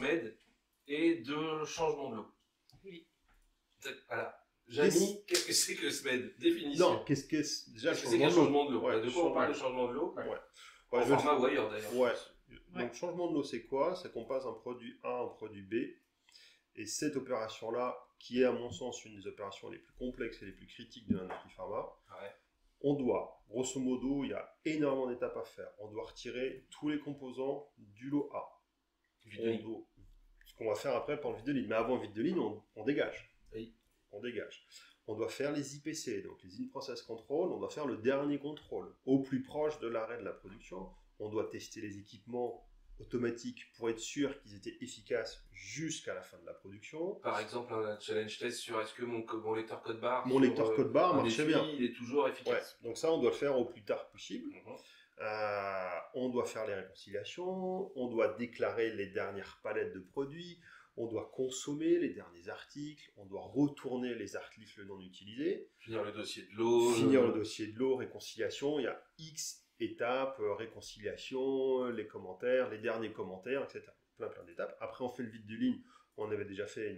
SMED et de changement de l'eau. Oui. Voilà. Jamy, qu'est-ce que c'est que le SMED? Définition. Non, qu'est-ce que c'est déjà le changement de l'eau? Ouais, De quoi on parle de changement de l'eau? Ouais. En format ou ailleurs d'ailleurs. Ouais. Donc changement de l'eau, c'est quoi? C'est qu'on passe d'un produit A à un produit B. Et cette opération-là, qui est à mon sens une des opérations les plus complexes et les plus critiques de l'industrie pharma, on doit, grosso modo, il y a énormément d'étapes à faire. On doit retirer tous les composants du lot A. Ce qu'on va faire après pour le vide de ligne. Mais avant le vide de ligne, on dégage. Oui. On dégage. On doit faire les IPC, donc les In-Process Control. On doit faire le dernier contrôle, au plus proche de l'arrêt de la production. On doit tester les équipements automatiques pour être sûr qu'ils étaient efficaces jusqu'à la fin de la production. Par exemple, un challenge test sur est-ce que mon lecteur code barre, lecteur code barre marchait bien. Il est toujours efficace. Ouais. Donc ça, on doit le faire au plus tard possible. On doit faire les réconciliations, on doit déclarer les dernières palettes de produits, on doit consommer les derniers articles, on doit retourner les articles non utilisés. Finir le dossier de l'eau. Réconciliation, il y a X étapes, réconciliation, les commentaires, les derniers commentaires, etc. Plein d'étapes. Après, on fait le vide de ligne. On avait déjà fait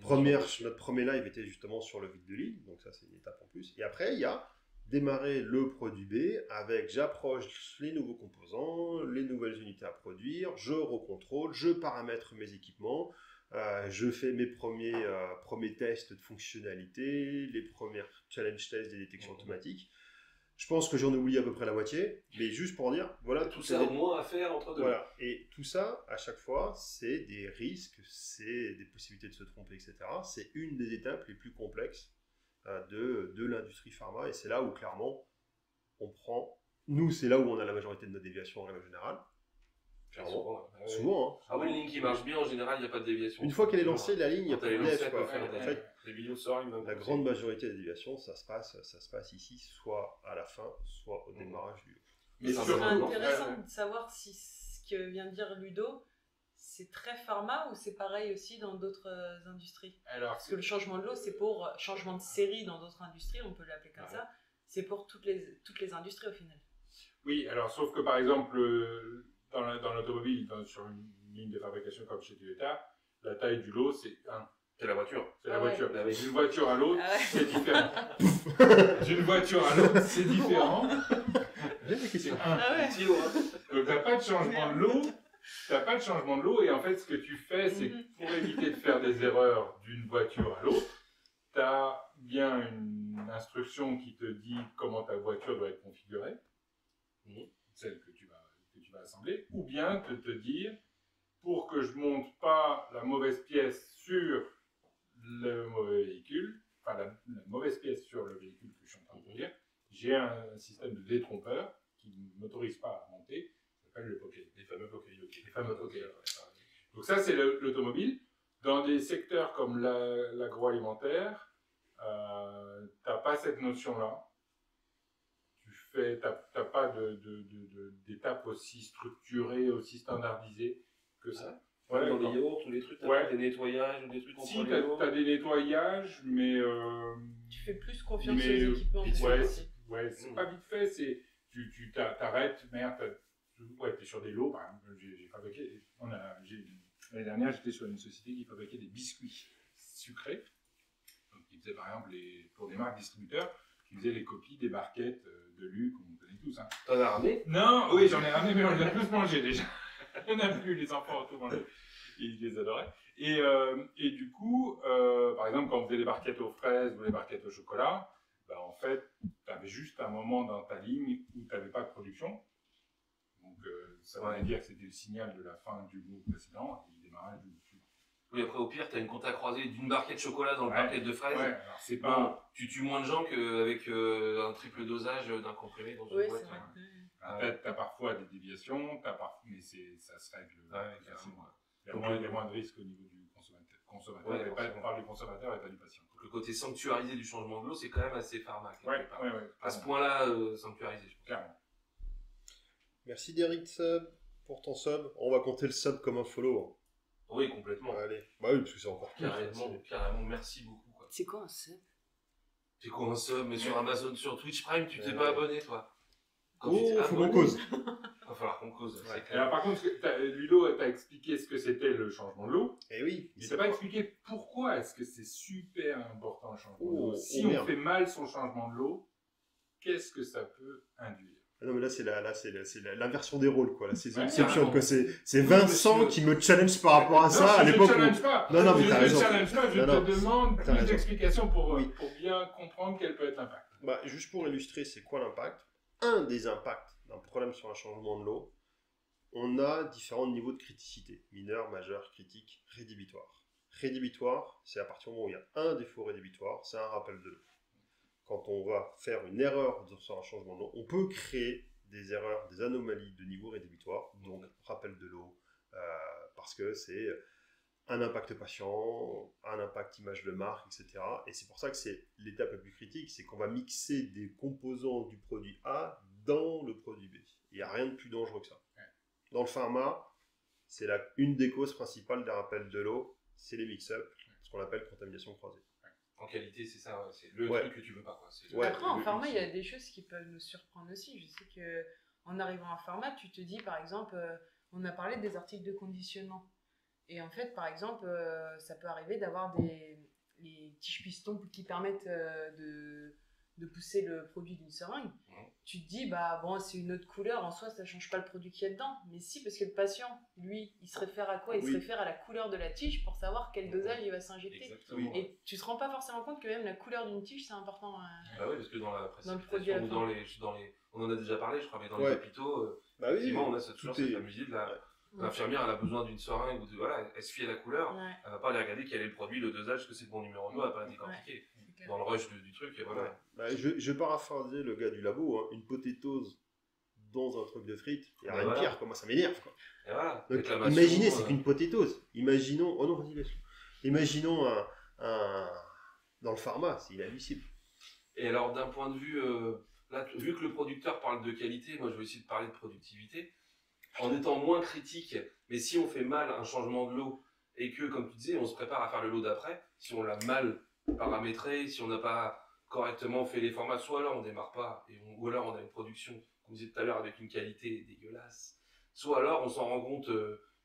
notre premier live était justement sur le vide de ligne, donc ça c'est une étape en plus. Et après, il y a démarrer le produit B avec j'approche les nouveaux composants, les nouvelles unités à produire, je recontrôle, je paramètre mes équipements, je fais mes premiers tests de fonctionnalité, les premiers challenge tests des détections automatiques. Je pense que j'en ai oublié à peu près la moitié, mais juste pour dire, voilà. Tout ça au moins à faire entre deux. Voilà. Et tout ça, à chaque fois, c'est des risques, c'est des possibilités de se tromper, etc. C'est une des étapes les plus complexes de l'industrie pharma, et c'est là où clairement c'est là où on a la majorité de nos déviations en règle générale. Clairement. Souvent. Ah oui, une ligne qui marche bien, en général, il n'y a pas de déviation. Une fois qu'elle est lancée, la ligne, il n'y a pas de déviation. En fait, la grande majorité des déviations, ça se passe ici, soit à la fin, soit au démarrage du. Mais ce serait intéressant de savoir si ce que vient de dire Ludo, c'est très pharma ou c'est pareil aussi dans d'autres industries? Parce que le changement de l'eau, c'est pour changement de série dans d'autres industries, on peut l'appeler comme ça. C'est pour toutes les industries au final. Oui, alors sauf que par exemple, dans l'automobile, sur une ligne de fabrication comme chez Toyota, la taille du lot, c'est 1. C'est la voiture. C'est la voiture. D'une voiture à l'autre, c'est différent. D'une voiture à l'autre, c'est différent. C'est 1. Donc t'as pas de changement de l'eau. T'as pas de changement de l'eau, et en fait, ce que tu fais, c'est que pour éviter de faire des erreurs d'une voiture à l'autre, t'as bien une instruction qui te dit comment ta voiture doit être configurée, celle que tu vas assembler, ou bien te dire, pour que je monte pas la mauvaise pièce sur le mauvais véhicule, enfin la mauvaise pièce sur le véhicule que je suis en train de dire, j'ai un système de détrompeur qui ne m'autorise pas à monter. Les fameux Poké. Donc ça, c'est l'automobile. Dans des secteurs comme l'agroalimentaire, t'as pas cette notion-là. T'as pas d'étapes aussi structurées, aussi standardisées que ça. Dans les yaourts, tous les trucs, t'as pas des nettoyages ou des trucs contre les yaourts. T'as des nettoyages, mais tu fais plus confiance aux équipements. C'est pas vite fait, tu t'arrêtes, merde, t'es sur des lots, par exemple, j'ai fabriqué, l'année dernière, j'étais sur une société qui fabriquait des biscuits sucrés, donc qui faisait par exemple, pour des marques distributeurs, qui faisaient les copies des barquettes de Luc, on connaît tous. Hein. T'en as ramené? Non, oui, j'en ai ramené, mais on les a tous mangés déjà. Il n'y en a plus, les enfants ont tout mangé. Ils les adoraient. Et du coup, par exemple, quand on faisait des barquettes aux fraises ou des barquettes au chocolat, en fait, t'avais juste un moment dans ta ligne où t'avais pas de production. Donc, ça voulait dire que c'était le signal de la fin du lot précédent et le démarrage du suivant. Oui, après, au pire, t'as une compta croisée d'une barquette de chocolat dans le barquette de fraises. Ouais, alors c'est pas... Bon, tu tues moins de gens qu'avec un triple dosage d'un comprimé dans une boîte. T'as parfois des déviations, mais ça se règle. Il y a moins de risques au niveau du consommateur. On parle du consommateur et pas du patient. Donc, le côté sanctuarisé du changement de l'eau, c'est quand même assez pharma. À ce clairement. Point-là, sanctuarisé, je pense. Clairement. Merci Derrick Sub pour ton sub. On va compter le sub comme un follow. Oui, complètement. Allez. Bah oui, parce que c'est encore plus. Carrément, merci beaucoup. Quoi. C'est quoi un sub? C'est quoi un sub? Mais sur Amazon, sur Twitch Prime, tu t'es pas abonné, toi? faut qu'on cause. Il va falloir qu'on cause. Ouais. Alors par contre, Ludo t'a expliqué ce que c'était le changement de l'eau. Et oui. Il t'a pas expliqué pourquoi est-ce que c'est super important le changement de l'eau. Si on fait mal son changement de l'eau, qu'est-ce que ça peut induire? Non mais là c'est l'inversion des rôles quoi. Là c'est Inception quoi. C'est Vincent qui me challenge par rapport à ça à l'époque. Je ne te challenge pas. Non mais t'as raison. Je te demande plus d'explications pour bien comprendre quel peut être l'impact. Bah, juste pour illustrer c'est quoi l'impact. Un des impacts d'un problème sur un changement de l'eau, on a différents niveaux de criticité, mineur, majeur, critique, rédhibitoire. Rédhibitoire, c'est à partir du moment où il y a un défaut rédhibitoire, c'est un rappel de l'eau. Quand on va faire une erreur sur un changement de l'eau, on peut créer des erreurs, des anomalies de niveau rédhibitoire, donc rappel de l'eau, parce que c'est un impact patient, un impact image de marque, etc. Et c'est pour ça que c'est l'étape la plus critique, c'est qu'on va mixer des composants du produit A dans le produit B. Il n'y a rien de plus dangereux que ça. Dans le pharma, c'est une des causes principales des rappels de l'eau, c'est les mix-up, ce qu'on appelle contamination croisée. En qualité, c'est ça, c'est le truc que tu veux pas. Quoi. Après, en pharma, il y a des choses qui peuvent nous surprendre aussi. Je sais qu'en arrivant en pharma, tu te dis, par exemple, on a parlé des articles de conditionnement. Et en fait, par exemple, ça peut arriver d'avoir les tiges pistons qui permettent de pousser le produit d'une seringue. Tu te dis, bah bon, c'est une autre couleur, en soi, ça change pas le produit qu'il y a dedans. Mais si, parce que le patient, lui, il se réfère à quoi? Il se réfère à la couleur de la tige pour savoir quel dosage il va s'injecter. Exactement. Et tu te rends pas forcément compte que même la couleur d'une tige, c'est important. Bah oui, parce que dans la précipitation ou dans les... On en a déjà parlé, je crois, mais dans les hôpitaux, effectivement, on a toujours cette fameuse idée de l'infirmière, elle a besoin d'une seringue, ou elle se fie à la couleur, elle va pas aller regarder quel est le produit, le dosage, que c'est le bon numéro de l'eau, elle va pas décortiquer. Dans le rush du truc, et voilà. Bah, je paraphrasais le gars du labo, hein, une potatoes dans un truc de frites, il n'y a rien de pire, comment ça m'énerve quoi. Et voilà. Donc, imaginez, c'est qu'une potatoes. Imaginons, imaginons dans le pharma, c'est inadmissible. Et alors d'un point de vue, là, vu que le producteur parle de qualité, moi je vais essayer de parler de productivité, en étant moins critique, mais si on fait mal un changement de lot, et que comme tu disais, on se prépare à faire le lot d'après, si on l'a mal paramétré, si on n'a pas correctement fait les formats, soit alors on démarre pas, ou alors on a une production, comme je disais tout à l'heure, avec une qualité dégueulasse, soit alors on s'en rend compte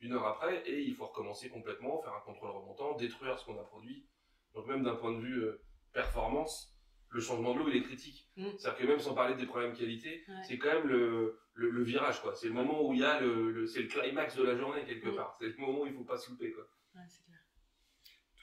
une heure après, et il faut recommencer complètement, faire un contrôle remontant, détruire ce qu'on a produit. Donc même d'un point de vue performance, le changement de l'eau il est critique. C'est-à-dire que même sans parler des problèmes qualité, c'est quand même le virage, quoi. C'est le moment où il y a c'est le climax de la journée quelque part. C'est le moment où il faut pas se louper, quoi. Ouais, c'est clair.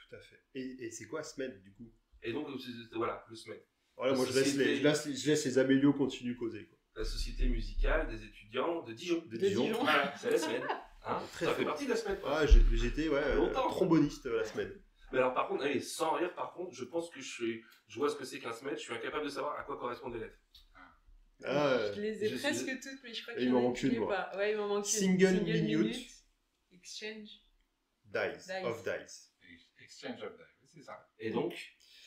Tout à fait. Et c'est quoi SMED du coup? Et donc voilà, le SMED. Voilà, moi je laisse les amélios continuer causer, quoi. La société musicale des étudiants de Dijon. De Dijon. Voilà, c'est la SMED. Hein, ça fait partie de la SMED. Ah, j'étais tromboniste la SMED. Mais alors par contre, allez, sans rire, par contre, je pense que je vois ce que c'est qu'un SMED, je suis incapable de savoir à quoi correspondent les lettres. Je les ai presque toutes, mais je crois qu'il m'en manque une, pas. Ouais, il m'en manque une. Single minute exchange dice. Of dice. Exchange of dice, c'est ça. Et donc,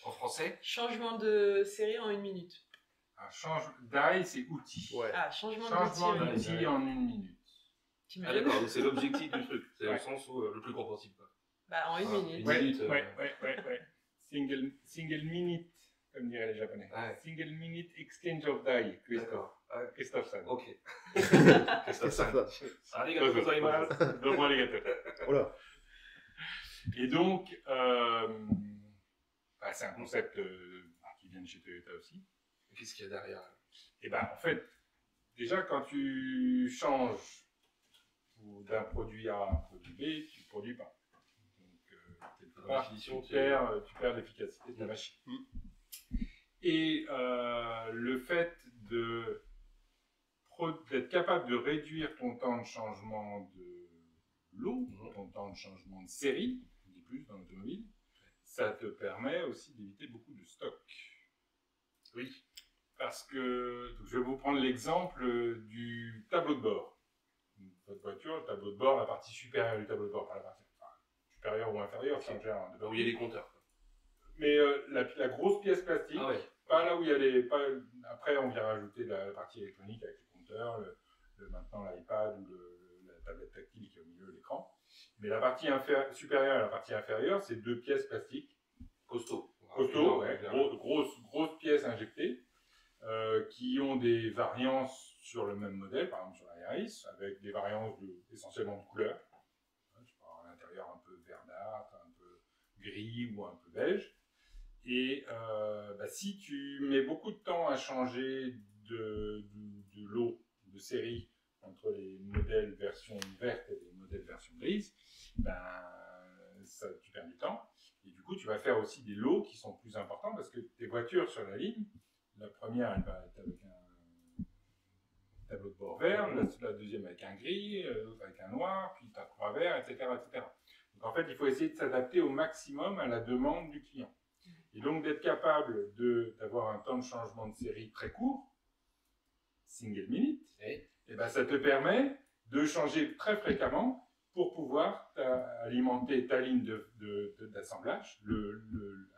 en français, changement de série en 1 minute. Die, c'est outil. Ouais. Ah, changement d'outil en 1 minute. Ah d'accord, c'est l'objectif du truc. C'est au sens où le plus court possible. Quoi. Bah en 1 minute. Ouais. Single minute, comme diraient les Japonais. Ouais. Single minute exchange of die. Christophe San. Ok. Christophe San. Arigato gozaimasu. Domo arigato. Voilà. Et donc, c'est un concept qui vient de chez Toyota aussi. Qu'est-ce qu'il y a derrière? Et en fait, déjà quand tu changes d'un produit A à un produit B, tu ne produis pas. Donc, tu perds l'efficacité de ta machine. Et le fait d'être capable de réduire ton temps de changement de l'eau, ton temps de changement de série, on dit plus dans l'automobile, ça te permet aussi d'éviter beaucoup de stock. Oui. Parce que, je vais vous prendre l'exemple du tableau de bord. Votre voiture, le tableau de bord, la partie supérieure du tableau de bord, pas la partie supérieure ou inférieure, c'est déjà où il y a les compteurs. Mais la grosse pièce plastique, pas là où il y a les... Après, on vient rajouter la partie électronique avec les compteurs, maintenant l'iPad ou la tablette tactile qui est au milieu de l'écran. Mais la partie supérieure et la partie inférieure, c'est 2 pièces plastiques. Costaud, grosse pièce injectée. qui ont des variances sur le même modèle, par exemple sur la Yaris, avec des variances essentiellement de couleurs. À l'intérieur un peu verdâtre, un peu gris ou un peu beige. Et si tu mets beaucoup de temps à changer de lot, de série, entre les modèles version verte et les modèles version grise, tu perds du temps. Et du coup, tu vas faire aussi des lots qui sont plus importants parce que tes voitures sur la ligne, la première, elle va être avec un tableau de bord vert, la deuxième avec un gris, l'autre avec un noir, puis tu as 3 verts, etc., etc. Donc en fait, il faut essayer de s'adapter au maximum à la demande du client. Et donc d'être capable d'avoir un temps de changement de série très court, single minute, et ça te permet de changer très fréquemment pour pouvoir alimenter ta ligne d'assemblage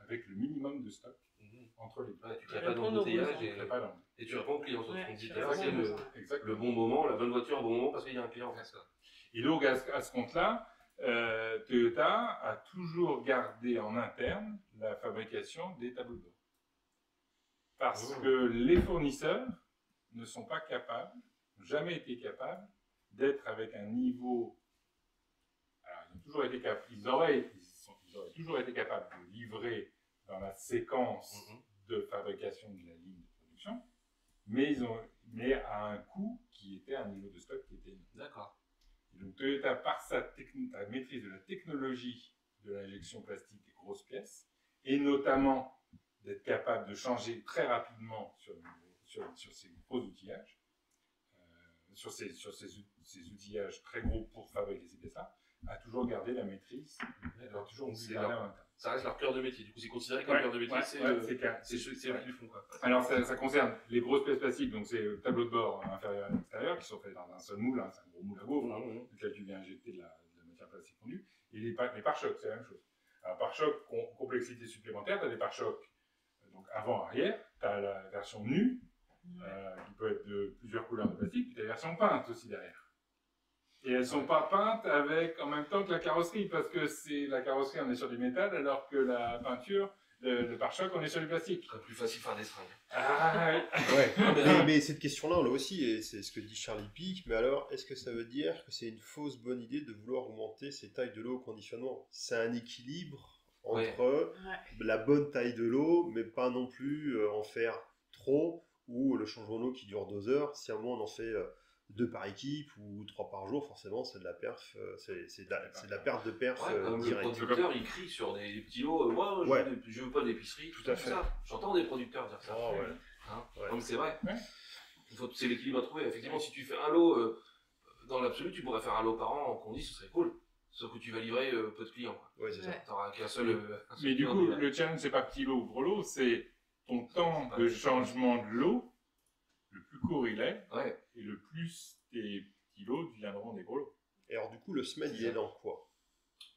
avec le minimum de stock entre les deux. Ouais, tu crées pas d'embouteillage et tu réponds au client sur son dit c'est le bon moment, la bonne voiture au bon moment parce qu'il y a un client en face. Et donc à ce compte-là, Toyota a toujours gardé en interne la fabrication des tableaux de bord. Parce que les fournisseurs ne sont pas capables, n'ont jamais été capables d'être avec un niveau... Alors, ils auraient toujours été capables de livrer dans la séquence de fabrication de la ligne de production, mais à un coût qui était un niveau de stock qui était... D'accord. Et donc Toyota, par sa maîtrise de la technologie de l'injection plastique des grosses pièces, et notamment d'être capable de changer très rapidement sur ces gros outillages, sur ces outillages très gros pour fabriquer ces pièces-là, a toujours gardé la maîtrise. Ça reste leur cœur de métier. Du coup, c'est considéré comme cœur de métier. C'est eux qui le font. Alors, ça concerne les grosses pièces plastiques, donc c'est le tableau de bord inférieur et extérieur, qui sont faits dans un seul moule, c'est un gros moule à gaufre, dans lequel tu viens injecter de la matière plastique fondue. Et les pare-chocs, c'est la même chose. Alors, pare-choc, complexité supplémentaire, tu as des pare-chocs donc avant-arrière, tu as la version nue, qui peut être de plusieurs couleurs de plastique, puis tu as la version peinte aussi derrière. Et elles ne sont pas peintes en même temps que la carrosserie, parce que la carrosserie, on est sur du métal, alors que la peinture, le pare-choc, on est sur du plastique. C'est plus facile de faire des seringues. Ah, ouais. mais cette question-là, on l'a aussi, et c'est ce que dit Charlie Pic, mais alors, est-ce que ça veut dire que c'est une fausse bonne idée de vouloir augmenter ces tailles de lot au conditionnement? C'est un équilibre entre la bonne taille de lot, mais pas non plus en faire trop, ou le changement de lot qui dure 2 heures. Si à un moment on en fait 2 par équipe ou 3 par jour, forcément c'est de la perf, c'est de la perte de perf directe. Le producteur il crie sur des petits lots, moi je veux pas d'épicerie, tout à fait. J'entends des producteurs dire ça. Donc c'est vrai. C'est l'équilibre à trouver. Effectivement, si tu fais un lot, dans l'absolu, tu pourrais faire un lot par an en condi, ce serait cool. Sauf que tu vas livrer peu de clients. Ouais, c'est ça. T'auras qu'un seul. Mais du coup, le challenge, c'est pas petit lot ou gros lot, c'est ton temps de changement de lot, le plus court il est, et le plus tes petits lots deviendront des gros lots. Et alors, du coup, le SMED, il est dans quoi?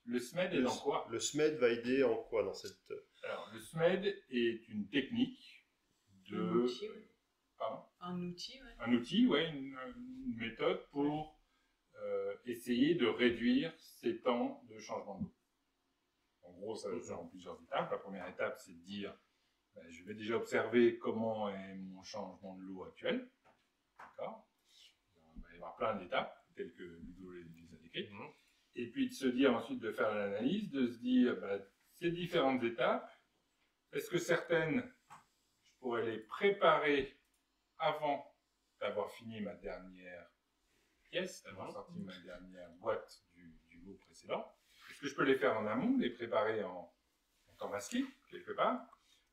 Le SMED est dans quoi? Le SMED va aider en quoi dans cette. Alors, le SMED est une technique de. Un outil, Pardon? Un outil, Un outil, une méthode pour essayer de réduire ces temps de changement de l'eau. En gros, ça va se faire en plusieurs étapes. La première étape, c'est de dire, je vais déjà observer comment est mon changement de l'eau actuel. D'accord? Il va y avoir plein d'étapes, telles que Ludo les a décrites. Et puis de se dire ensuite, de faire l'analyse, de se dire, ces différentes étapes, est-ce que certaines, je pourrais les préparer avant d'avoir fini ma dernière pièce, d'avoir sorti ma dernière boîte du lot précédent? Est-ce que je peux les faire en amont, les préparer en temps masqué, quelque part?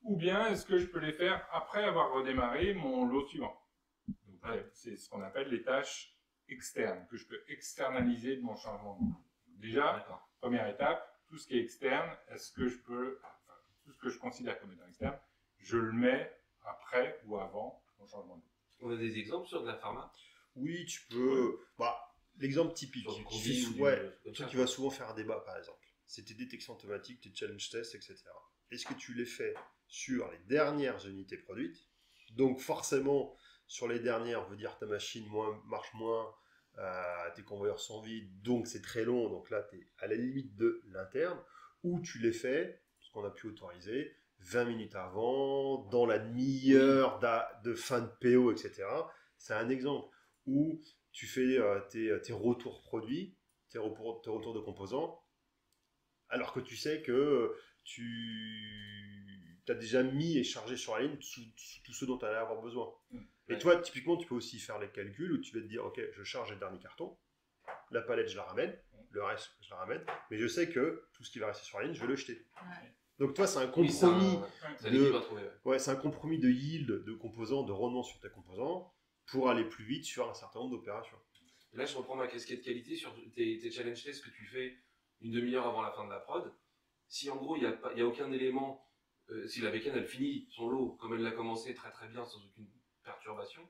Ou bien est-ce que je peux les faire après avoir redémarré mon lot suivant? Donc, c'est ce qu'on appelle les tâches externes, que je peux externaliser de mon changement de lot. Déjà, première étape, tout ce qui est externe, est-ce que je peux, tout ce que je considère comme étant externe, je le mets après ou avant mon changement de lot. On a des exemples sur de la pharma? Oui, tu peux. L'exemple typique, truc qui va souvent faire un débat, par exemple, c'est tes détections automatiques, tes challenge tests, etc. Est-ce que tu les fais sur les dernières unités produites? Donc forcément, sur les dernières, veut dire ta machine marche moins, tes convoyeurs sont vides, donc c'est très long, donc là tu es à la limite de l'interne, ou tu les fais, ce qu'on a pu autoriser, 20 minutes avant, dans la demi-heure de fin de PO, etc. C'est un exemple où tu fais tes retours produits, tes retours de composants, alors que tu sais que tu as déjà mis et chargé sur la ligne tout ce dont tu allais avoir besoin. Et toi, typiquement, tu peux aussi faire les calculs où tu vas te dire, ok, je charge les derniers cartons, la palette, je la ramène, le reste, je la ramène, mais je sais que tout ce qui va rester sur la ligne, je vais le jeter. Ouais. Donc toi, c'est un compromis c'est un compromis de yield, de composants, de rendement sur tes composants pour aller plus vite sur un certain nombre d'opérations. Là, je reprends ma casquette qualité sur tes challenge tests que tu fais une demi-heure avant la fin de la prod. Si en gros, il n'y a aucun élément, si la bécane, elle finit son lot comme elle l'a commencé très très bien, sans aucune perturbation,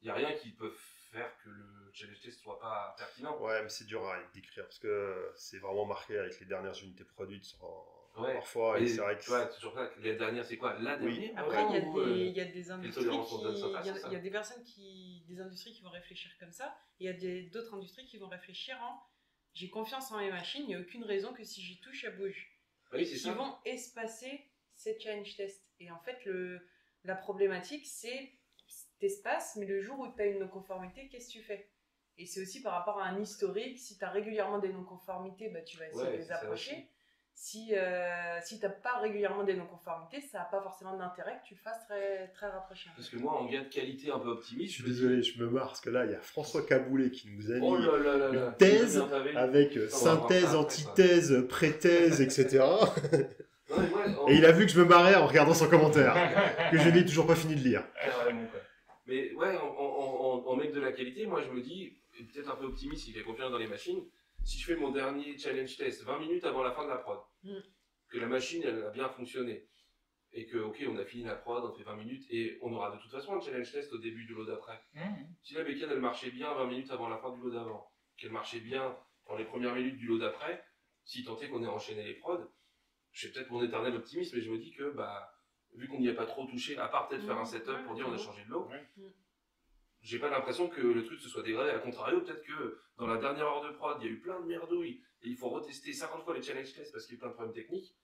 il n'y a rien qui peut faire que le challenge test soit pas pertinent. Ouais, mais c'est dur à décrire parce que c'est vraiment marqué avec les dernières unités produites parfois. Et c'est vrai que toujours ça. Les dernières, c'est quoi? La dernière. Oui. Après, il y a des industries il y a des personnes des industries qui vont réfléchir comme ça. Et il y a d'autres industries qui vont réfléchir en j'ai confiance en mes machines, il n'y a aucune raison que si j'y touche, elle bouge. Oui, c'est ça. Ils vont espacer ces challenge tests. Et en fait, la problématique, c'est t'espaces, mais le jour où tu as une non-conformité, qu'est-ce que tu fais? Et c'est aussi par rapport à un historique. Si tu as régulièrement des non-conformités, bah, tu vas essayer de les approcher. Si tu n'as pas régulièrement des non-conformités, ça n'a pas forcément d'intérêt que tu le fasses très, très rapproché. Parce que moi, en gars de qualité un peu optimiste... Je suis désolé, je me marre, parce que là, il y a François Caboulet qui nous a mis une thèse avec synthèse, antithèse, préthèse, etc. Et il a vu que je me marrais en regardant son commentaire, que je n'ai toujours pas fini de lire. Mais ouais, en mec de la qualité, moi je me dis, peut-être un peu optimiste, il fait confiance dans les machines. Si je fais mon dernier challenge test 20 minutes avant la fin de la prod, que la machine elle a bien fonctionné, et que ok on a fini la prod, on fait 20 minutes, et on aura de toute façon un challenge test au début du lot d'après. Si la bécane elle marchait bien 20 minutes avant la fin du lot d'avant, qu'elle marchait bien dans les premières minutes du lot d'après, si tant est qu'on ait enchaîné les prods, je fais peut-être mon éternel optimisme, mais je me dis que vu qu'on n'y a pas trop touché, à part peut-être faire un setup pour dire on a changé de lot, j'ai pas l'impression que le truc se soit dégradé. À contrario, peut-être que dans la dernière heure de prod, il y a eu plein de merdouilles et il faut retester 50 fois les challenge tests parce qu'il y a eu plein de problèmes techniques.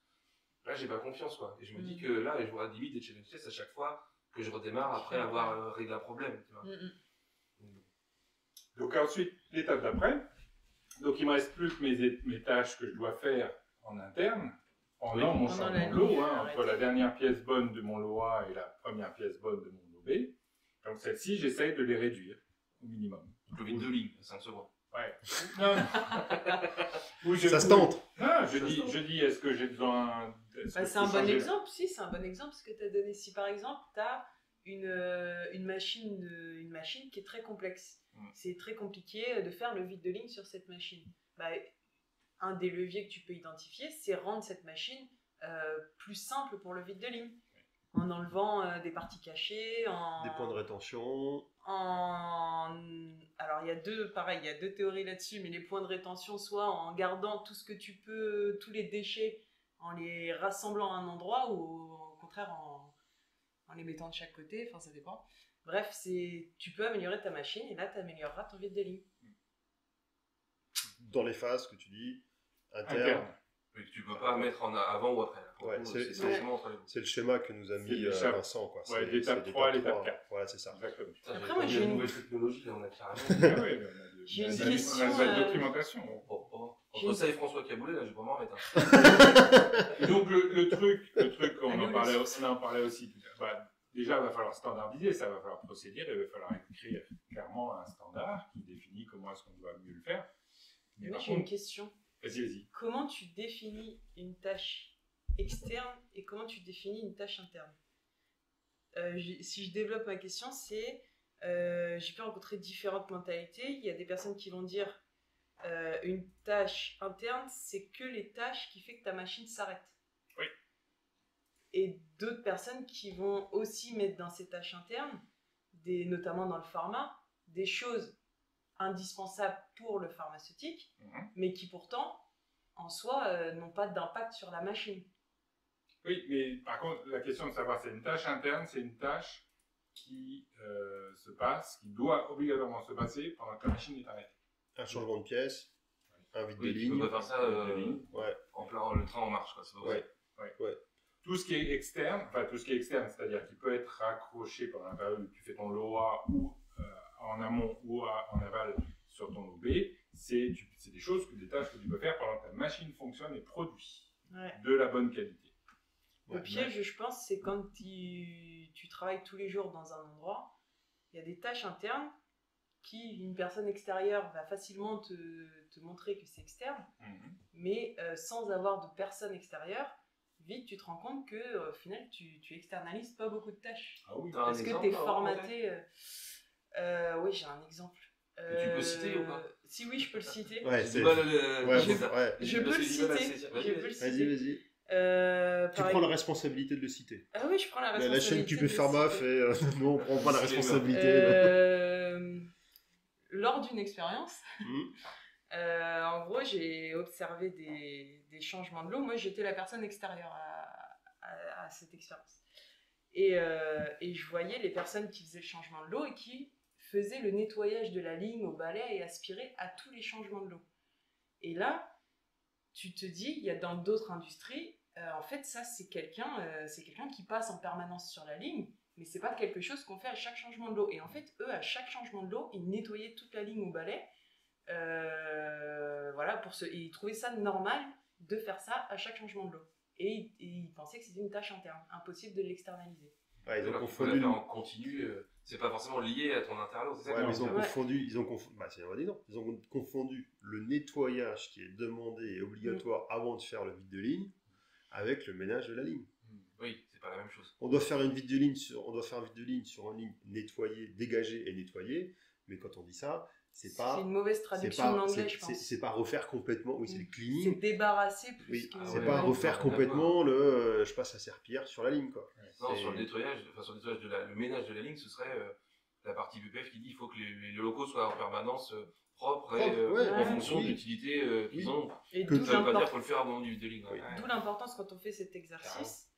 Là, j'ai pas confiance, quoi. Et je me dis que là, je vois limite des challenge tests à chaque fois que je redémarre après avoir réglé un problème. Tu vois. Donc ensuite, l'étape d'après. Donc il me reste plus que mes tâches que je dois faire en interne. Pendant mon changement de lot, entre la dernière pièce bonne de mon lot A et la première pièce bonne de mon lot B. Donc celles-ci, j'essaye de les réduire au minimum. Le vide de ligne, 5 secondes. Ouais. Non. Ça se tente. Non, je dis, est-ce que j'ai besoin... c'est un bon exemple, c'est un bon exemple ce que tu as donné. Si par exemple, tu as une machine qui est très complexe, c'est très compliqué de faire le vide de ligne sur cette machine. Un des leviers que tu peux identifier, c'est rendre cette machine plus simple pour le vide de ligne. En enlevant des parties cachées, des points de rétention. Alors il y a deux théories là-dessus, mais les points de rétention, soit en gardant tout ce que tu peux, tous les déchets, en les rassemblant à un endroit, ou au contraire en les mettant de chaque côté, enfin ça dépend. Bref, tu peux améliorer ta machine et là tu amélioreras ton vide de ligne. Dans les phases que tu dis, interne. Mais que tu peux pas mettre en avant ou après. Ouais, c'est le schéma que nous a mis Vincent. Quoi. Ouais, l'étape 3, l'étape 4. Voilà, c'est ça. Exactement. Après, moi, j'ai une nouvelle technologie, là, on a carrément. J'ai une question. On a une documentation. Entre ça et François Caboulet, là, je vais pas m'en remettre. Et donc, le truc, on en parlait aussi tout à l'heure. Déjà, il va falloir standardiser, ça va falloir procéder, il va falloir écrire clairement un standard qui définit comment est-ce qu'on doit mieux le faire. Mais j'ai une question. Vas-y. Comment tu définis une tâche externe et comment tu définis une tâche interne? Si je développe ma question, c'est j'ai pu rencontrer différentes mentalités. Il y a des personnes qui vont dire une tâche interne, c'est que les tâches qui font que ta machine s'arrête. Oui. Et d'autres personnes qui vont aussi mettre dans ces tâches internes, notamment dans le pharma, des choses indispensables pour le pharmaceutique, mais qui pourtant, en soi, n'ont pas d'impact sur la machine. Oui, mais par contre, la question de savoir, c'est une tâche interne, c'est une tâche qui qui doit obligatoirement se passer pendant que la machine est arrêtée. Un changement de pièce, un vide de ligne. Tu peux pas faire ça en plein le train en marche. Quoi. Ouais. tout ce qui est externe, c'est-à-dire qui peut être raccroché pendant la période où tu fais ton lot A ou en amont ou en aval sur ton lot B, c'est des choses, des tâches que tu peux faire pendant que ta machine fonctionne et produit de la bonne qualité. Le piège, je pense, c'est quand tu travailles tous les jours dans un endroit, il y a des tâches internes une personne extérieure va facilement te montrer que c'est externe, mais sans avoir de personne extérieure, vite tu te rends compte que au final tu externalises pas beaucoup de tâches. Ah oui, parce que tu es formaté. Oui, j'ai un exemple. Tu peux citer ou pas? Si oui, je peux le citer. Je peux le citer. Vas-y. Tu prends la responsabilité de le citer. Ah oui, je prends la responsabilité. La chaîne qui peut faire baf et nous on prend pas la responsabilité. Lors d'une expérience, en gros, j'ai observé des changements de l'eau. Moi, j'étais la personne extérieure à cette expérience. Et je voyais les personnes qui faisaient le changement de l'eau et qui faisaient le nettoyage de la ligne au balai et aspiraient à tous les changements de l'eau. Et là, tu te dis, il y a dans d'autres industries, en fait, ça, c'est quelqu'un qui passe en permanence sur la ligne, mais c'est pas quelque chose qu'on fait à chaque changement de l'eau. Et en fait, eux, à chaque changement de l'eau, ils nettoyaient toute la ligne au balai. Voilà, ils trouvaient ça normal de faire ça à chaque changement de l'eau. Et ils pensaient que c'était une tâche interne, impossible de l'externaliser. Ouais, ils ont confondu en continu, c'est pas forcément lié à ton intérieur, c'est ça? Mais ils ont confondu le nettoyage qui est demandé et obligatoire avant de faire le vide de ligne avec le ménage de la ligne. Oui, c'est pas la même chose. On doit faire un vide de ligne sur une ligne nettoyée, dégagée et nettoyée, mais quand on dit ça, c'est une mauvaise traduction de l'anglais, je pense. C'est pas refaire complètement, oui, c'est le cleaning. C'est débarrasser plus que... C'est pas refaire complètement je passe à serpillière sur la ligne, quoi. Non, sur le nettoyage, le ménage de la ligne, ce serait la partie BPF qui dit qu'il faut que les locaux soient en permanence propres et en fonction de l'utilité qu'ils ont. Et ça ne veut pas dire qu'il faut le faire avant du vide de ligne. D'où l'importance quand on fait cet exercice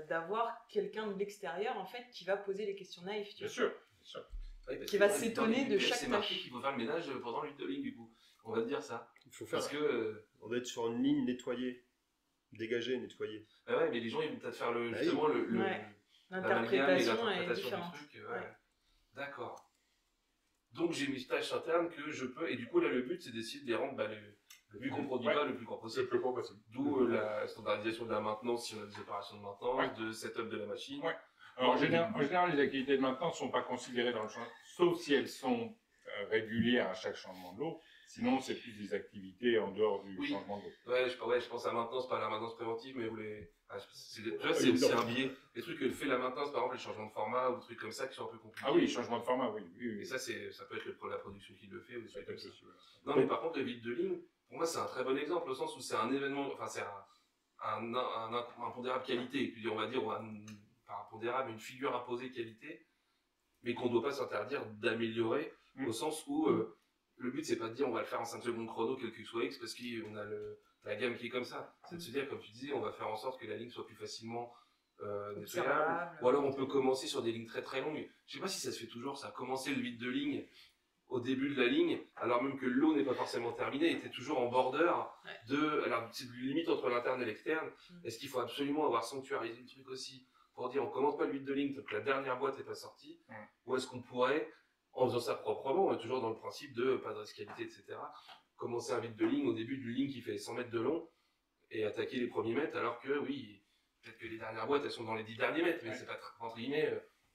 d'avoir quelqu'un de l'extérieur en fait qui va poser les questions naïves. Bien sûr. Oui, qui va s'étonner de chaque tâche. Il faut faire le ménage pendant le vide de ligne, du coup. On va te dire ça. Il faut faire on doit être sur une ligne nettoyée, dégagée, nettoyée. Ouais, mais les gens ils vont peut-être faire l'interprétation est différente. Du truc. D'accord. Donc j'ai mes tâches internes que je peux, et du coup là le but c'est d'essayer de les rendre le plus qu'on produit pas, le plus court possible. D'où la standardisation de la maintenance si on a des opérations de maintenance, de setup de la machine. Alors, en général, les activités de maintenance ne sont pas considérées dans le champ, sauf si elles sont régulières à chaque changement de l'eau. Sinon, c'est plus des activités en dehors du changement de l'eau. Ouais, je pense à la maintenance, pas à la maintenance préventive, mais c'est aussi un biais. Les trucs que fait la maintenance, par exemple, les changements de format ou des trucs comme ça qui sont un peu compliqués. Ah oui, les changements de format, oui. Et ça peut être la production qui le fait ou des trucs comme ça. Non, mais par contre, le vide de ligne, pour moi, c'est un très bon exemple au sens où c'est un événement, enfin, c'est un impondérable qualité, on va dire, par impondérable, une figure imposée qualité, mais qu'on ne doit pas s'interdire d'améliorer, au sens où le but c'est pas de dire on va le faire en 5 secondes chrono, quel que soit X, parce qu'on a la gamme qui est comme ça. C'est de se dire, comme tu disais, on va faire en sorte que la ligne soit plus facilement nettoyable, ou alors on peut commencer sur des lignes très très longues. Je sais pas si ça se fait toujours, ça, commencer le vide de ligne au début de la ligne, alors même que l'eau n'est pas forcément terminée, était toujours en border alors c'est limite entre l'interne et l'externe. Est-ce qu'il faut absolument avoir sanctuarisé le truc aussi pour dire on commence pas le vide de ligne tant que la dernière boîte n'est pas sortie, ou est-ce qu'on pourrait, en faisant ça proprement, on est toujours dans le principe de pas de risque qualité, etc., commencer un vide de ligne au début d'une ligne qui fait 100 mètres de long et attaquer les premiers mètres, alors que oui, peut-être que les dernières boîtes elles sont dans les 10 derniers mètres, mais c'est pas, entre guillemets,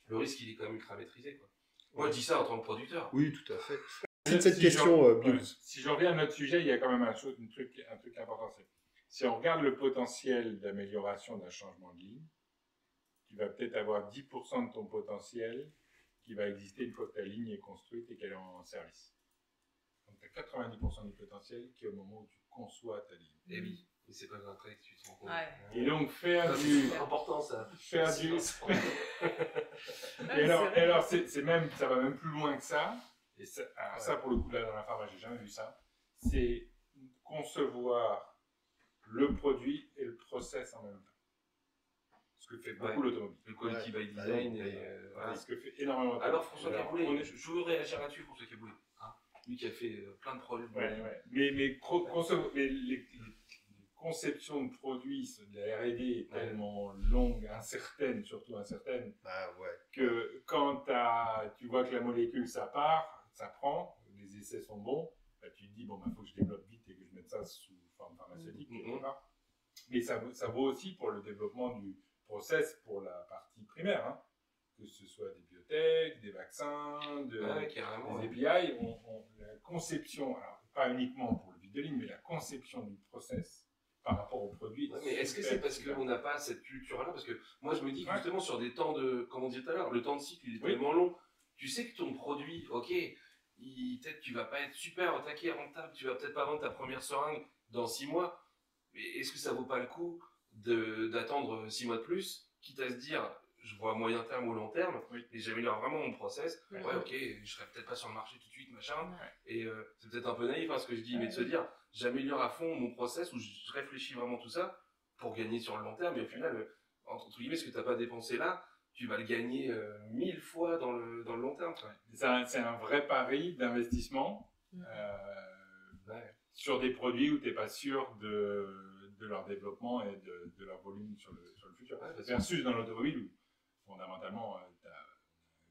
le risque il est quand même ultra maîtrisé, quoi. Moi je dis ça en tant que producteur. Oui, tout à fait. Cette question, si je reviens à notre sujet, il y a quand même un truc important. Si on regarde le potentiel d'amélioration d'un changement de ligne, tu vas peut-être avoir 10% de ton potentiel qui va exister une fois que ta ligne est construite et qu'elle est en service. Donc tu as 90% du potentiel qui est au moment où tu conçois ta ligne. Et oui, mais c'est pas après que tu te rends compte. Et donc c'est important ça. Faire du... et alors ça va même plus loin que ça. Et ça pour le coup là dans la pharma, j'ai jamais vu ça. C'est concevoir le produit et le process en même temps. Ce que fait beaucoup l'automobile. Le quality by design. Ce que fait énormément. Alors François Caboulé, je veux réagir là-dessus, François Caboulé. Lui qui a fait plein de projets. Mais conception de produit, de la R&D est tellement longue, incertaine, surtout incertaine, que quand tu vois que la molécule, ça prend, les essais sont bons, bah, tu te dis, bon, il faut que je développe vite et que je mette ça sous forme pharmaceutique. Mais ça vaut aussi pour le développement du process pour la partie primaire, hein. Que ce soit des biotech, des vaccins, des API, la conception, alors pas uniquement pour le vide de ligne, mais la conception du process par rapport au produit. Mais est-ce que c'est parce qu'on n'a pas cette culture-là? Parce que moi, je me dis que justement, sur des temps de, comme on disait tout à l'heure, le temps de cycle il est tellement long, tu sais que ton produit, ok, peut-être tu vas pas être super au taquet, rentable, tu vas peut-être pas vendre ta première seringue dans 6 mois, mais est-ce que ça vaut pas le coup d'attendre 6 mois de plus, quitte à se dire, je vois à moyen terme ou long terme, et j'améliore vraiment mon process, ok, je serai peut-être pas sur le marché tout de suite, machin, et c'est peut-être un peu naïf ce que je dis, mais de se dire, j'améliore à fond mon process, où je réfléchis vraiment tout ça, pour gagner sur le long terme, et au final, entre guillemets, ce que t'as pas dépensé là, tu vas le gagner 1000 fois dans le long terme. C'est un vrai pari d'investissement sur des produits où tu n'es pas sûr de leur développement et de leur volume sur le futur. Versus dans l'automobile où fondamentalement tu as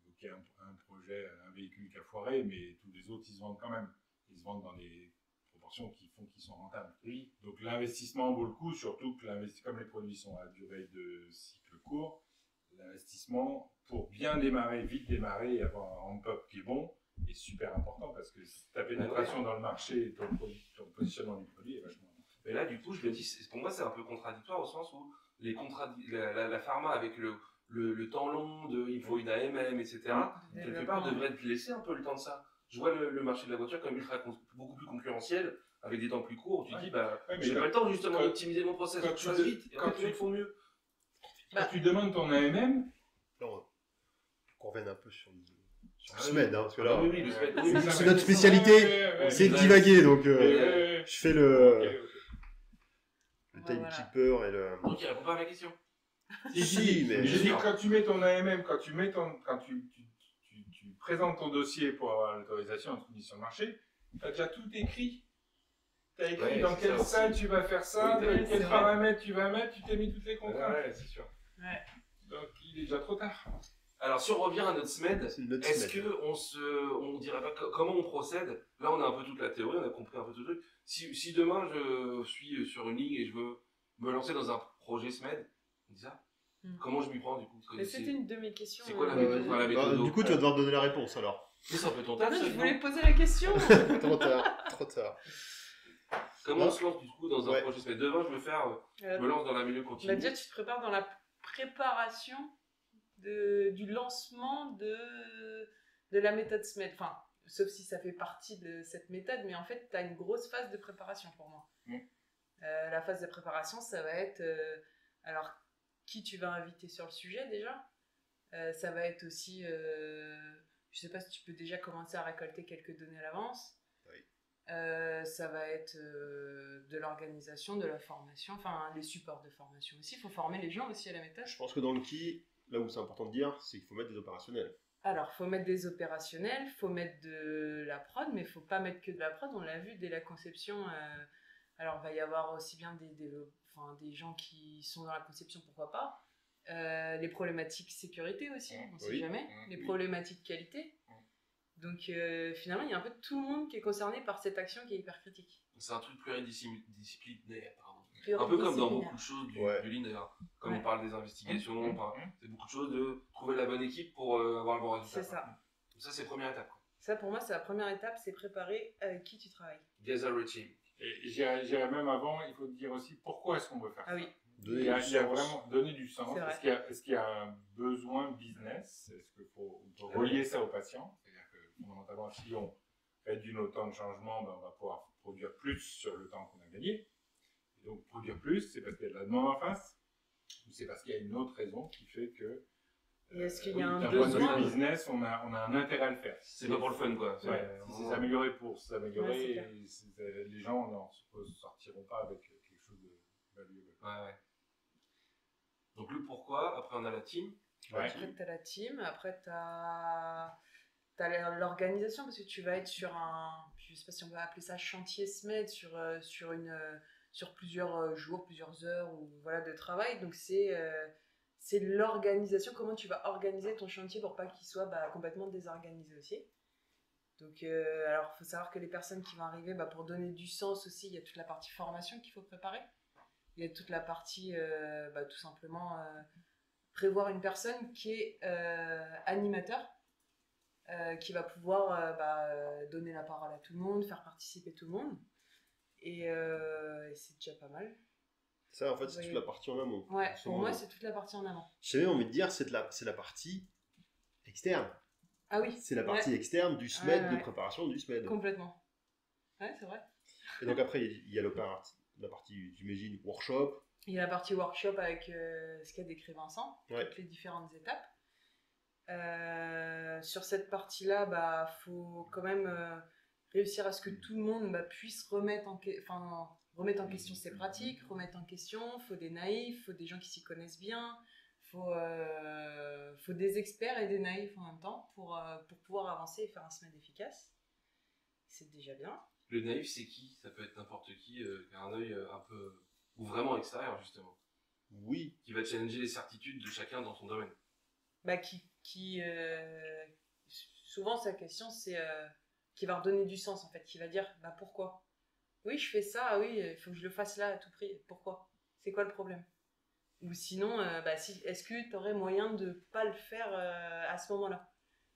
évoqué un projet, un véhicule qui a foiré, mais tous les autres ils se vendent quand même. Ils se vendent dans des proportions qui font qu'ils sont rentables. Donc l'investissement vaut le coup, surtout que comme les produits sont à durée de cycle court, l'investissement pour bien démarrer, vite démarrer et avoir un ramp-up qui est bon est super important parce que ta pénétration dans le marché et ton positionnement du produit est vachement important. Mais là, du coup, je me dis, pour moi, c'est un peu contradictoire au sens où la pharma avec le temps long il faut une AMM, etc., quelque part, devrait te laisser un peu le temps de ça. Je vois le marché de la voiture comme beaucoup plus concurrentiel, avec des temps plus courts, où tu dis, j'ai pas le temps justement d'optimiser mon process, je fasse vite, et quand ils font mieux. Quand tu demandes ton AMM, qu'on revienne un peu sur le SMED, parce que là, c'est notre spécialité, c'est de divaguer, donc je fais le timekeeper et le... Donc il répond pas à ma question. Si, mais... Je dis quand tu mets ton AMM, quand tu présentes ton dossier pour avoir l'autorisation de mise sur le marché, tu as déjà tout écrit. Tu as écrit dans quelle salle tu vas faire ça, quels paramètres tu vas mettre, tu t'es mis toutes les contraintes. C'est sûr. Donc il est déjà trop tard. Alors si on revient à notre SMED, est-ce qu'on dirait pas comment on procède? Là on a un peu toute la théorie, on a compris un peu tout le truc. Si demain je suis sur une ligne et je veux me lancer dans un projet SMED, on dit ça, comment je m'y prends du coup? C'était une de mes questions. C'est quoi la méthode? Du coup tu vas devoir donner la réponse alors. C'est un peu ton taf. Je voulais poser la question. Trop tard. Comment on se lance du coup dans un projet SMED? Demain je me lance dans la milieu continu. Déjà tu te prépares dans la préparation du lancement de la méthode SMED. Enfin, sauf si ça fait partie de cette méthode, mais en fait, tu as une grosse phase de préparation pour moi. La phase de préparation, ça va être... alors, qui tu vas inviter sur le sujet déjà? Ça va être aussi... je sais pas si tu peux déjà commencer à récolter quelques données à l'avance. Ça va être de l'organisation, de la formation, enfin les supports de formation aussi. Il faut former les gens aussi à la méthode. Je pense que dans le qui, là où c'est important de dire, c'est qu'il faut mettre des opérationnels. Alors, il faut mettre des opérationnels, il faut mettre de la prod, mais il ne faut pas mettre que de la prod. On l'a vu dès la conception. Alors, il va y avoir aussi bien des gens qui sont dans la conception, pourquoi pas. Les problématiques sécurité aussi, on ne sait jamais. Les problématiques qualité. Donc finalement, il y a un peu tout le monde qui est concerné par cette action qui est hyper critique. C'est un truc pluridisciplinaire, pardon. Un peu comme dans beaucoup de choses du Lean d'ailleurs. Comme on parle des investigations, c'est beaucoup de choses de trouver la bonne équipe pour avoir le bon résultat. C'est ça. Ça, c'est la première étape. Ça, pour moi, c'est la première étape, c'est préparer avec qui tu travailles. Gather a team. Et j'irais même avant, il faut te dire aussi pourquoi est-ce qu'on veut faire ça. Oui. Il y a vraiment donner du sens. Est-ce qu'il y a un besoin business? Est-ce qu'il faut relier ça aux patients? Fondamentalement, si on réduit nos temps de changement, on va pouvoir produire plus sur le temps qu'on a gagné. Et donc, produire plus, c'est parce qu'il y a de la demande en face, ou c'est parce qu'il y a une autre raison qui fait que, est-ce qu'il y a un d'un besoin point de vue business, on a un intérêt à le faire. C'est pas pour le fun, quoi. Si c'est s'améliorer pour s'améliorer, les gens ne sortiront pas avec quelque chose de valuable. Donc, le pourquoi, après on a la team. Après, tu as la team, après, tu as l'organisation, parce que tu vas être sur je sais pas si on va appeler ça chantier SMED, sur sur plusieurs jours, plusieurs heures ou, voilà, de travail. Donc c'est l'organisation, comment tu vas organiser ton chantier pour pas qu'il soit complètement désorganisé aussi. Donc, alors, il faut savoir que les personnes qui vont arriver, pour donner du sens aussi, il y a toute la partie formation qu'il faut préparer. Il y a toute la partie, tout simplement, prévoir une personne qui est animateur, qui va pouvoir donner la parole à tout le monde, faire participer tout le monde. Et c'est déjà pas mal. Ça, en fait, c'est toute la partie en amont. Ouais, pour moi, c'est toute la partie en amont. J'ai envie de dire, c'est la partie externe. Ah oui. C'est la partie externe du SMED, de préparation du SMED. Complètement. Ouais, c'est vrai. Et donc après, il y a la partie, j'imagine, workshop. Il y a la partie workshop avec ce qu'a décrit Vincent, toutes les différentes étapes. Sur cette partie-là, faut quand même réussir à ce que tout le monde puisse remettre en question ses pratiques, remettre en question. Il faut des naïfs, il faut des gens qui s'y connaissent bien. Faut des experts et des naïfs en même temps pour pouvoir avancer et faire un SMED efficace. C'est déjà bien. Le naïf, c'est qui? Ça peut être n'importe qui, qui a un œil un peu... ou vraiment extérieur, justement. Oui. Qui va challenger les certitudes de chacun dans son domaine. Souvent, sa question, c'est qui va redonner du sens, en fait. Qui va dire, pourquoi? Oui, je fais ça, oui, il faut que je le fasse là à tout prix. Pourquoi? C'est quoi le problème? Ou sinon, est-ce que tu aurais moyen de ne pas le faire à ce moment-là?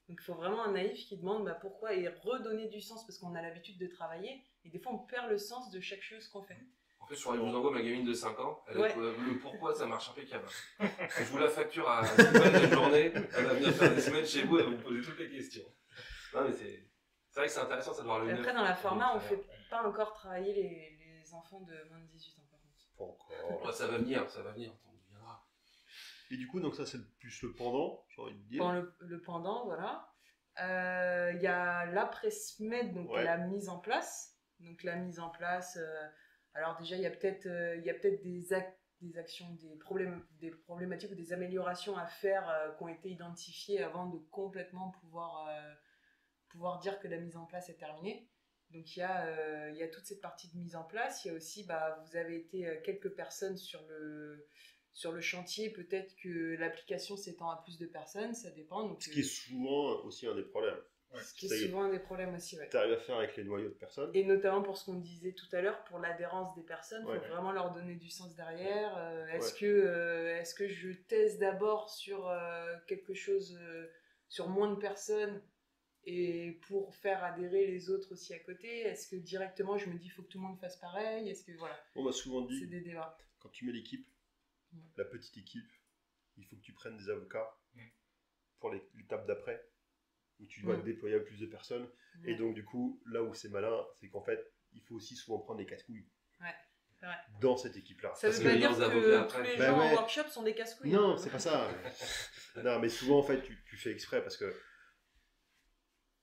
Donc il faut vraiment un naïf qui demande pourquoi et redonner du sens, parce qu'on a l'habitude de travailler et des fois on perd le sens de chaque chose qu'on fait. En fait, je vous envoie ma gamine de 5 ans, le pourquoi ça marche impeccable. Je vous la facture à 10 balles la journée, elle va venir faire des semaines chez vous et vous poser toutes les questions. Non, mais c'est vrai que c'est intéressant ça de voir le neuf. Après, dans la format, on ne fait pas encore travailler les enfants de moins de 18 ans par contre. Pas encore. Ça va venir, Et du coup, donc ça c'est plus le pendant, j'ai envie de dire. Le pendant, voilà. Il y a l'après-SMED, donc la mise en place. Donc la mise en place, alors déjà il y a peut-être des actions, des problématiques ou des améliorations à faire qui ont été identifiées avant de complètement pouvoir dire que la mise en place est terminée. Donc il y a toute cette partie de mise en place. Il y a aussi, vous avez été quelques personnes sur le chantier, peut-être que l'application s'étend à plus de personnes, ça dépend. Donc, ce qui est souvent aussi un des problèmes. Ce qui est souvent un des problèmes aussi, Tu arrives à faire avec les noyaux de personnes. Et notamment pour ce qu'on disait tout à l'heure, pour l'adhérence des personnes, il faut vraiment leur donner du sens derrière. Est-ce que je teste d'abord sur quelque chose, sur moins de personnes, et pour faire adhérer les autres aussi à côté? Est-ce que directement je me dis il faut que tout le monde fasse pareil? Est-ce que on m'a souvent dit, c'est des débats. Quand tu mets l'équipe, la petite équipe, il faut que tu prennes des avocats pour l'étape d'après, où tu dois déployer à plus de personnes. Et donc, du coup, là où c'est malin, c'est qu'en fait, il faut aussi souvent prendre des casse-couilles. Ouais, c'est vrai. Dans cette équipe-là. Ça veut pas dire que tous les gens en workshop sont des casse-couilles. Non, c'est pas ça. Non, mais souvent, en fait, tu fais exprès parce que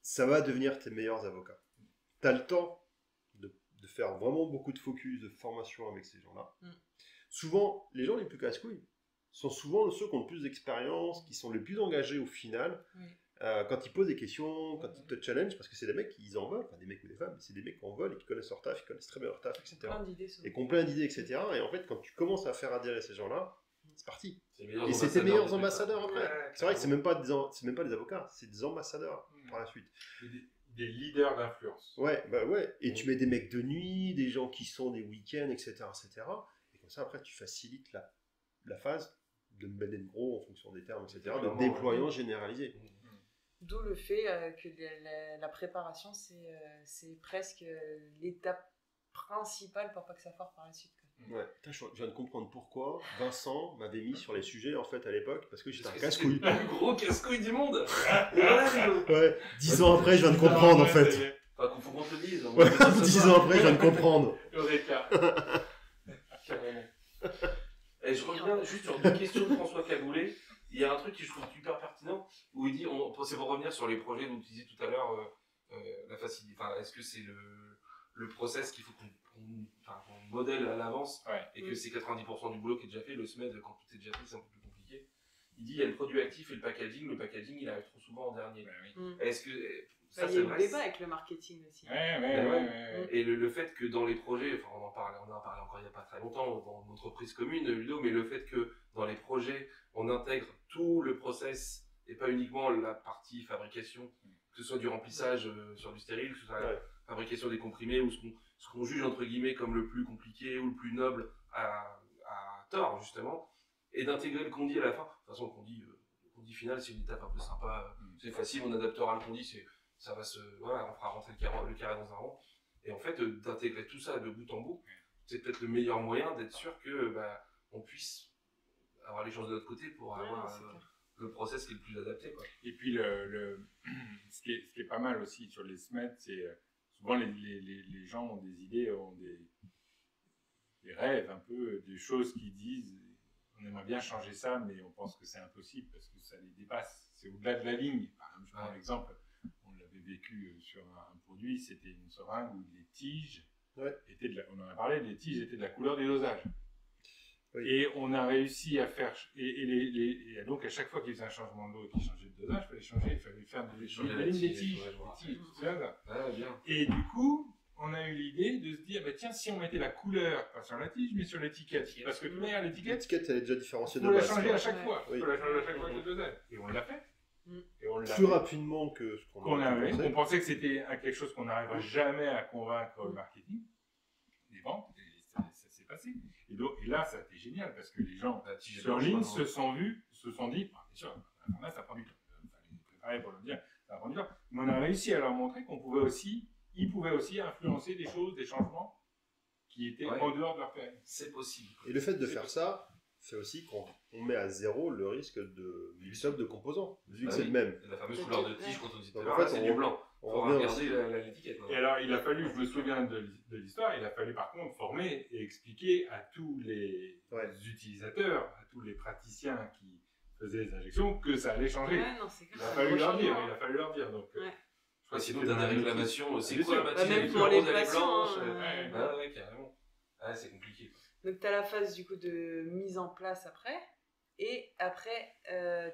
ça va devenir tes meilleurs avocats. Tu as le temps de faire vraiment beaucoup de focus, de formation avec ces gens-là. Souvent, les gens les plus casse-couilles sont souvent ceux qui ont le plus d'expérience, qui sont les plus engagés au final. Quand ils posent des questions, quand ils te challenge, parce que c'est des mecs qui en veulent, enfin des mecs ou des femmes, mais c'est des mecs qui en veulent et qui connaissent leur taf, qui connaissent très bien leur taf, etc. Et qui ont plein d'idées, etc. Et en fait, quand tu commences à faire adhérer ces gens-là, c'est parti. Et c'est tes meilleurs ambassadeurs après. C'est vrai que c'est même pas des avocats, c'est des ambassadeurs par la suite. Des leaders d'influence. Ouais. Et tu mets des mecs de nuit, des gens qui sont des week-ends, etc. Et comme ça, après, tu facilites la phase de mener de gros en fonction des termes, etc. De déployant généralisé. D'où le fait que la préparation, c'est presque l'étape principale pour pas que ça foire par la suite. Ouais, je viens de comprendre pourquoi Vincent m'avait mis sur les sujets en fait à l'époque, parce que j'étais un casse-couille. Le plus gros casse-couille du monde. Ouais, 10 ans après, je viens de comprendre en fait. Enfin, faut qu'on te le dise. 10 ans après, je viens de comprendre. Eureka. Carrément. Et je reviens juste sur deux questions de François Cagoulet. Il y a un truc que je trouve super pertinent, où il dit, c'est pour revenir sur les projets dont tu disais tout à l'heure, la facilité. Enfin, est-ce que c'est le process qu'il faut qu'on modèle à l'avance, et que c'est 90% du boulot qui est déjà fait. Le SMED, quand tout est déjà fait, c'est un peu plus compliqué. Il dit il y a le produit actif et le packaging. Le packaging, il arrive trop souvent en dernier. Est-ce que Ça, il y a eu le débat avec le marketing aussi. Et le fait que dans les projets, enfin on en a parlé encore il n'y a pas très longtemps dans l'entreprise commune, Ludo, mais le fait que dans les projets, on intègre tout le process et pas uniquement la partie fabrication, que ce soit du remplissage sur du stérile, que ce soit la fabrication des comprimés ou ce qu'on juge entre guillemets comme le plus compliqué ou le plus noble à tort justement, et d'intégrer le condi à la fin. De toute façon, le condi final, c'est une étape un peu sympa, c'est facile, on adaptera le condi, ça va on fera rentrer le carré dans un rond. Et en fait, d'intégrer tout ça de bout en bout, c'est peut-être le meilleur moyen d'être sûr que on puisse avoir les choses de notre côté pour avoir le process qui est le plus adapté, quoi. Et puis ce qui est pas mal aussi sur les SMED, c'est souvent les gens ont des idées, ont des rêves un peu, des choses qu'ils disent. On aimerait bien changer ça, mais on pense que c'est impossible parce que ça les dépasse. C'est au-delà de la ligne. Par exemple, je prends l'exemple, on l'avait vécu sur un produit, c'était une seringue où les tiges étaient on en a parlé, les tiges étaient de la couleur des dosages. Oui. Et on a réussi à faire, et donc à chaque fois qu'il faisait un changement de l'eau et qu'il changeait de dosage, il fallait faire des lignes des tiges. Et du coup, on a eu l'idée de se dire, tiens, si on mettait la couleur, pas sur la tige, mais sur l'étiquette. Parce que l'étiquette, elle est déjà différenciée de base. On l'a changée à chaque fois. On l'a changée à chaque fois avec le dosage. Et on l'a fait. Et on l'a plus rapidement que ce qu'on avait. On pensait que c'était quelque chose qu'on n'arriverait jamais à convaincre le marketing, les ventes, et ça s'est passé. Et là, ça a été génial parce que les gens sur ligne se sont dit, bien sûr, ça prend du temps. Il fallait préparer pour le dire, ça prend du temps. Mais on a réussi à leur montrer qu'on pouvait aussi. Ils pouvaient aussi influencer des choses, des changements qui étaient en dehors de leur périmètre. C'est possible. Et le fait de faire ça fait aussi qu'on met à zéro le risque de mix-up de composants, vu que c'est le même. La fameuse couleur de tige, quand on dit c'est du blanc. On va regarder l'étiquette. Et alors, il a fallu, je me souviens de l'histoire, il a fallu par contre former et expliquer à tous les utilisateurs, à tous les praticiens qui faisaient les injections, que ça allait changer. Il a fallu leur dire. Donc, sinon, t'as des réclamations. C'est quoi la matière? Même pour les patients. Carrément. C'est compliqué. Donc, t'as la phase du coup de mise en place après. Et après,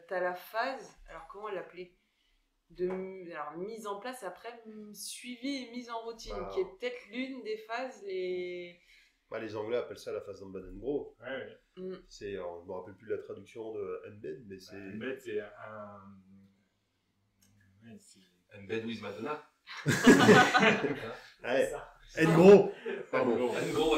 t'as la phase, alors comment l'appeler? Mise en place après, suivi et mise en routine, qui est peut-être l'une des phases les Anglais appellent ça la phase d'embed and grow. Je ne me rappelle plus la traduction de embed, mais c'est... Embed, c'est un... Embed with Madonna. And grow. Pardon. And grow,